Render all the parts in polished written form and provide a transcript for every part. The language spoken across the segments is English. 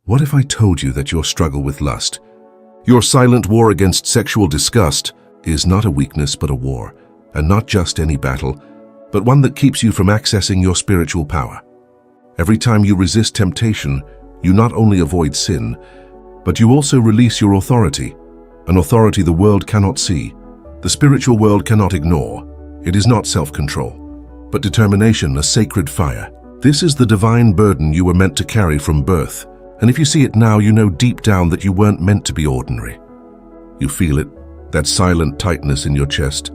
What if I told you that your struggle with lust, your silent war against sexual disgust, is not a weakness but a war, and not just any battle, but one that keeps you from accessing your spiritual power? Every time you resist temptation, you not only avoid sin, but you also release your authority, an authority the world cannot see, the spiritual world cannot ignore. It is not self-control, but determination, a sacred fire. This is the divine burden you were meant to carry from birth. And if you see it now, you know deep down that you weren't meant to be ordinary. You feel it, that silent tightness in your chest,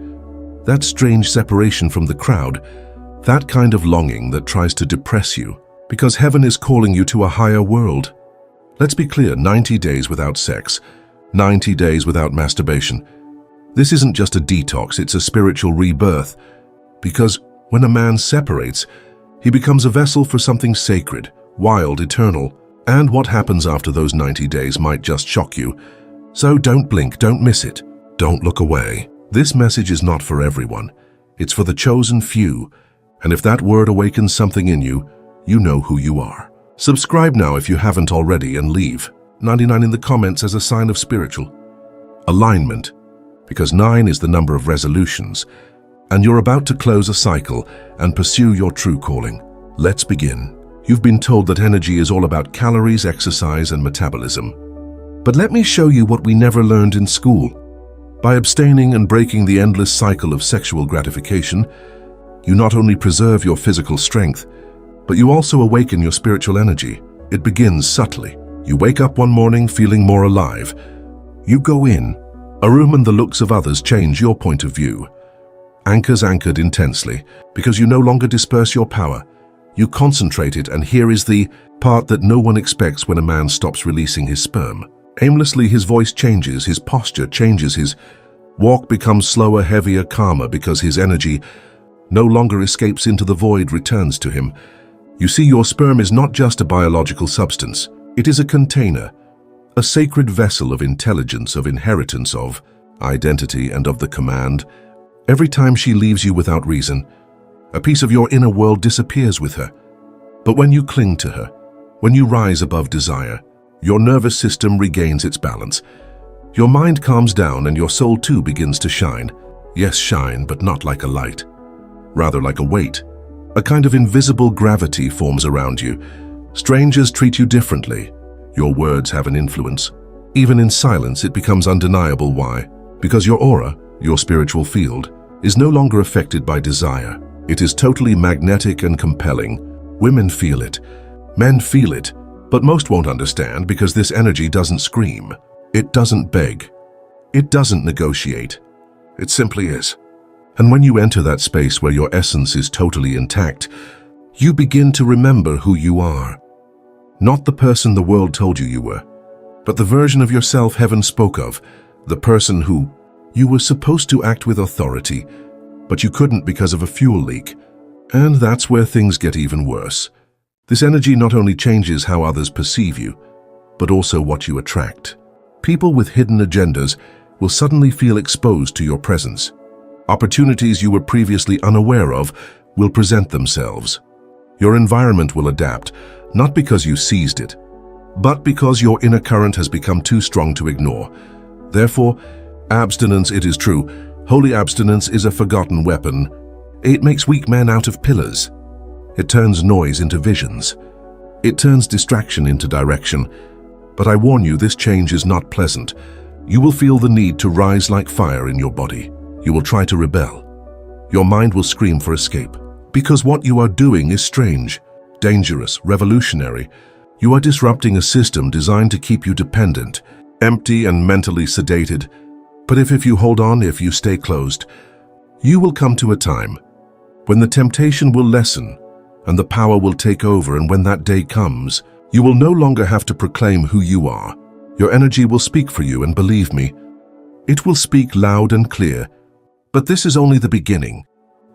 that strange separation from the crowd, that kind of longing that tries to depress you, because heaven is calling you to a higher world. Let's be clear, 90 days without sex, 90 days without masturbation. This isn't just a detox, it's a spiritual rebirth. Because when a man separates, he becomes a vessel for something sacred, wild, eternal. And what happens after those 90 days might just shock you. So don't blink, don't miss it, don't look away. This message is not for everyone. It's for the chosen few. And if that word awakens something in you, you know who you are. Subscribe now if you haven't already and leave 99 in the comments as a sign of spiritual alignment, because 9 is the number of resolutions, and you're about to close a cycle and pursue your true calling. Let's begin. You've been told that energy is all about calories, exercise, and metabolism. But let me show you what we never learned in school. By abstaining and breaking the endless cycle of sexual gratification, you not only preserve your physical strength, but you also awaken your spiritual energy. It begins subtly. You wake up one morning feeling more alive. You go in. A room and the looks of others change your point of view. Anchors anchored intensely, because you no longer disperse your power. You concentrate it, and here is the part that no one expects when a man stops releasing his sperm. Aimlessly, his voice changes, his posture changes, his walk becomes slower, heavier, calmer, because his energy no longer escapes into the void, returns to him. You see, your sperm is not just a biological substance. It is a container, a sacred vessel of intelligence, of inheritance, of identity, and of the command. Every time she leaves you without reason, a piece of your inner world disappears with her. But when you cling to her, when you rise above desire, your nervous system regains its balance. Your mind calms down and your soul too begins to shine. Yes, shine, but not like a light. Rather like a weight. A kind of invisible gravity forms around you. Strangers treat you differently. Your words have an influence. Even in silence, it becomes undeniable. Why? Because your aura, your spiritual field, is no longer affected by desire. It is totally magnetic and compelling. Women feel it. Men feel it. But most won't understand because this energy doesn't scream. It doesn't beg. It doesn't negotiate. It simply is. And when you enter that space where your essence is totally intact, you begin to remember who you are. Not the person the world told you you were, but the version of yourself heaven spoke of, the person who you were supposed to act with authority, but you couldn't because of a fuel leak. And that's where things get even worse. This energy not only changes how others perceive you, but also what you attract. People with hidden agendas will suddenly feel exposed to your presence. Opportunities you were previously unaware of will present themselves. Your environment will adapt, not because you seized it, but because your inner current has become too strong to ignore. Therefore, abstinence, it is true, holy abstinence is a forgotten weapon. It makes weak men out of pillars. It turns noise into visions. It turns distraction into direction. But I warn you, this change is not pleasant. You will feel the need to rise like fire in your body. You will try to rebel. Your mind will scream for escape. Because what you are doing is strange, dangerous, revolutionary. You are disrupting a system designed to keep you dependent, empty and mentally sedated. But if you hold on, if you stay closed, you will come to a time when the temptation will lessen and the power will take over, and when that day comes, you will no longer have to proclaim who you are. Your energy will speak for you, and believe me, it will speak loud and clear. But this is only the beginning,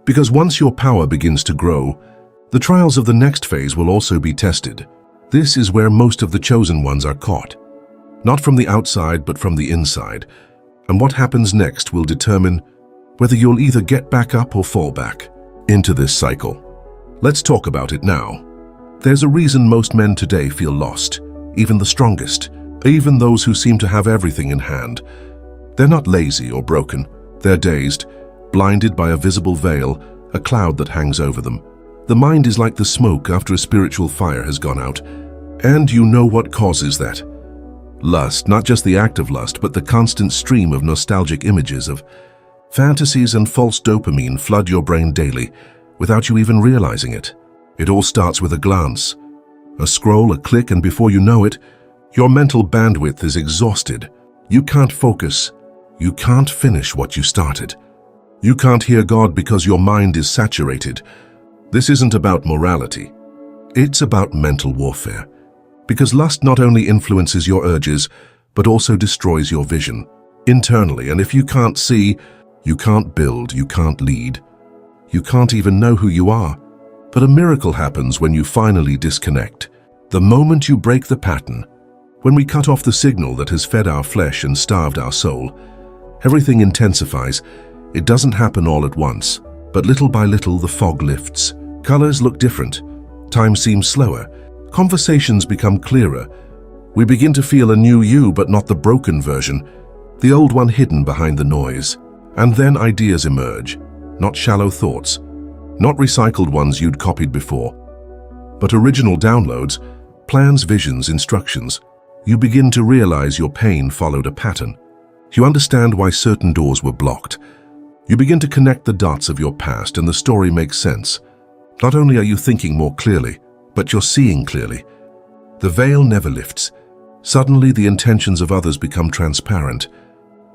because once your power begins to grow, the trials of the next phase will also be tested. This is where most of the chosen ones are caught, not from the outside but from the inside. And what happens next will determine whether you'll either get back up or fall back into this cycle. Let's talk about it now. There's a reason most men today feel lost. even the strongest, even those who seem to have everything in hand. They're not lazy or broken. They're dazed, blinded by a visible veil, a cloud that hangs over them. The mind is like the smoke after a spiritual fire has gone out. And you know what causes that. Lust, not just the act of lust, but the constant stream of nostalgic images of fantasies and false dopamine flood your brain daily, without you even realizing it. It all starts with a glance, a scroll, a click, and before you know it, your mental bandwidth is exhausted. You can't focus. You can't finish what you started. You can't hear God because your mind is saturated. This isn't about morality. It's about mental warfare. Because lust not only influences your urges, but also destroys your vision internally. And if you can't see, you can't build, you can't lead. You can't even know who you are. But a miracle happens when you finally disconnect. The moment you break the pattern, when we cut off the signal that has fed our flesh and starved our soul, everything intensifies. It doesn't happen all at once, but little by little the fog lifts. Colors look different. Time seems slower. Conversations become clearer. We begin to feel a new you, but not the broken version, the old one hidden behind the noise. And then ideas emerge, not shallow thoughts, not recycled ones you'd copied before, but original downloads, plans, visions, instructions. You begin to realize your pain followed a pattern. You understand why certain doors were blocked. You begin to connect the dots of your past, and the story makes sense. Not only are you thinking more clearly, but you're seeing clearly. The veil never lifts. Suddenly, the intentions of others become transparent.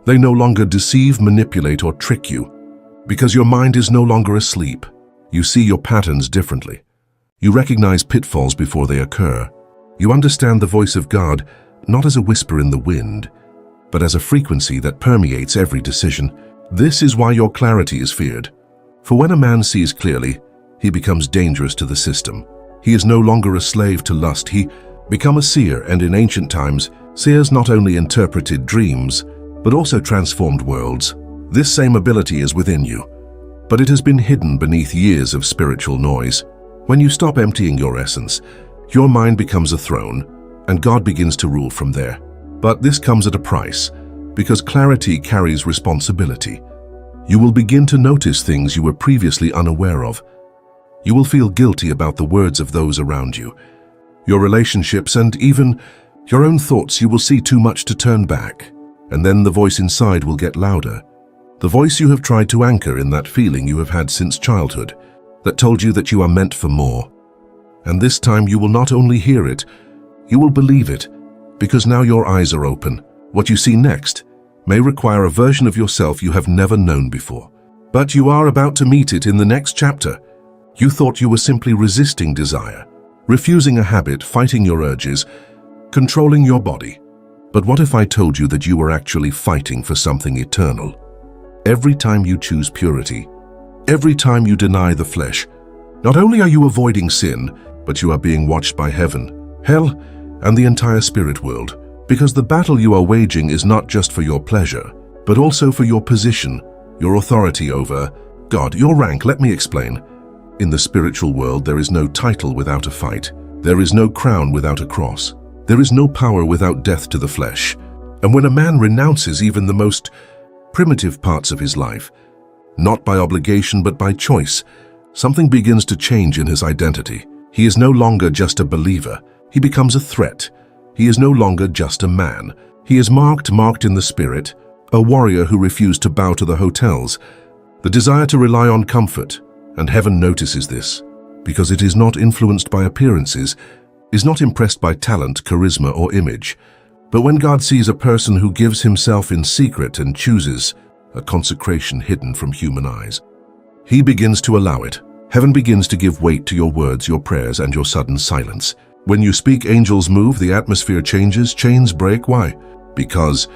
They no longer deceive, manipulate, or trick you. Because your mind is no longer asleep. You see your patterns differently. You recognize pitfalls before they occur. You understand the voice of God, not as a whisper in the wind, but as a frequency that permeates every decision. This is why your clarity is feared. For when a man sees clearly, he becomes dangerous to the system. He is no longer a slave to lust. He becomes a seer, and in ancient times, seers not only interpreted dreams, but also transformed worlds. This same ability is within you, but it has been hidden beneath years of spiritual noise. When you stop emptying your essence, your mind becomes a throne, and God begins to rule from there. But this comes at a price, because clarity carries responsibility. You will begin to notice things you were previously unaware of. You will feel guilty about the words of those around you, your relationships, and even your own thoughts. You will see too much to turn back, and then the voice inside will get louder. The voice you have tried to anchor in that feeling you have had since childhood, that told you that you are meant for more. And this time you will not only hear it, you will believe it, because now your eyes are open. What you see next may require a version of yourself you have never known before. But you are about to meet it in the next chapter. You thought you were simply resisting desire, refusing a habit, fighting your urges, controlling your body. But what if I told you that you were actually fighting for something eternal? Every time you choose purity, every time you deny the flesh, not only are you avoiding sin, but you are being watched by heaven, hell, and the entire spirit world. Because the battle you are waging is not just for your pleasure, but also for your position, your authority over God, your rank. Let me explain. In the spiritual world, there is no title without a fight. There is no crown without a cross. There is no power without death to the flesh. And when a man renounces even the most primitive parts of his life, not by obligation but by choice, something begins to change in his identity. He is no longer just a believer. He becomes a threat. He is no longer just a man. He is marked in the spirit, a warrior who refused to bow to the hotels, the desire to rely on comfort. And heaven notices this, because it is not influenced by appearances, is not impressed by talent, charisma, or image. But when God sees a person who gives himself in secret and chooses a consecration hidden from human eyes, he begins to allow it. Heaven begins to give weight to your words, your prayers, and your sudden silence. When you speak, angels move, the atmosphere changes, chains break. Why? Because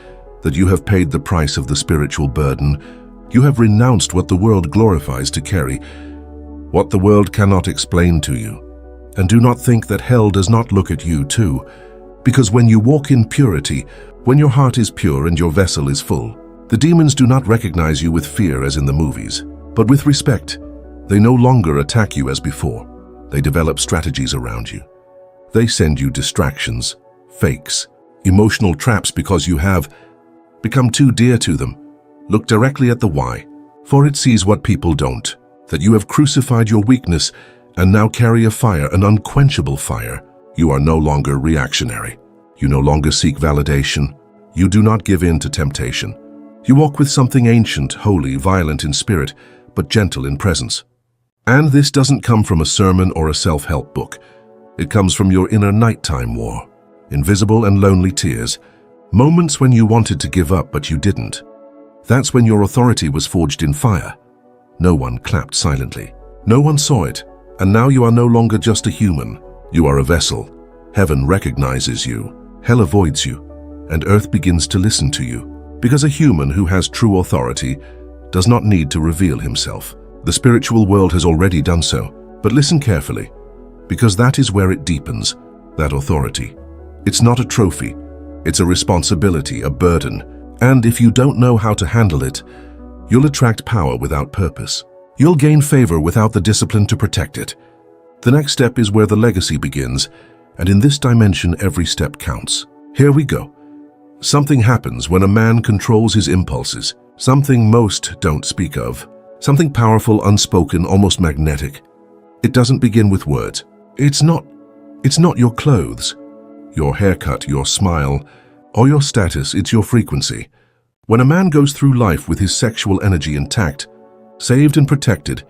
that you have paid the price of the spiritual burden. You have renounced what the world glorifies to carry, what the world cannot explain to you. And do not think that hell does not look at you too, because when you walk in purity, when your heart is pure and your vessel is full, the demons do not recognize you with fear as in the movies, but with respect. They no longer attack you as before. They develop strategies around you. They send you distractions, fakes, emotional traps because you have become too dear to them. Look directly at the why, for it sees what people don't, that you have crucified your weakness and now carry a fire, an unquenchable fire. You are no longer reactionary. You no longer seek validation. You do not give in to temptation. You walk with something ancient, holy, violent in spirit, but gentle in presence. And this doesn't come from a sermon or a self-help book. It comes from your inner nighttime war, invisible and lonely tears, moments when you wanted to give up but you didn't. That's when your authority was forged in fire. No one clapped silently. No one saw it, and now you are no longer just a human. You are a vessel. Heaven recognizes you, hell avoids you, and earth begins to listen to you. Because a human who has true authority does not need to reveal himself. The spiritual world has already done so, but listen carefully, because that is where it deepens, that authority. It's not a trophy, it's a responsibility, a burden, and if you don't know how to handle it, you'll attract power without purpose. You'll gain favor without the discipline to protect it. The next step is where the legacy begins, and in this dimension every step counts. Here we go. Something happens when a man controls his impulses, something most don't speak of, something powerful, unspoken, almost magnetic. It doesn't begin with words. It's not your clothes, your haircut, your smile, or your status, it's your frequency. When a man goes through life with his sexual energy intact, saved and protected,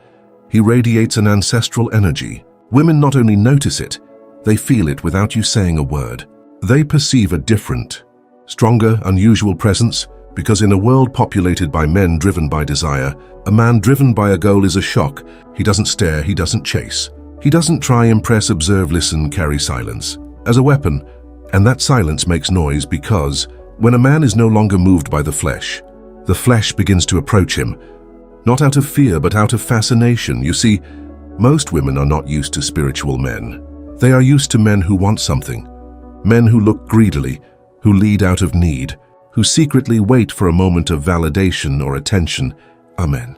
he radiates an ancestral energy. Women not only notice it, they feel it without you saying a word. They perceive a different, stronger, unusual presence, because in a world populated by men driven by desire, a man driven by a goal is a shock. He doesn't stare, he doesn't chase. He doesn't try, impress, observe, listen, carry silence as a weapon, and that silence makes noise because when a man is no longer moved by the flesh begins to approach him, not out of fear but out of fascination. You see, most women are not used to spiritual men. They are used to men who want something, men who look greedily, who lead out of need, who secretly wait for a moment of validation or attention. Amen.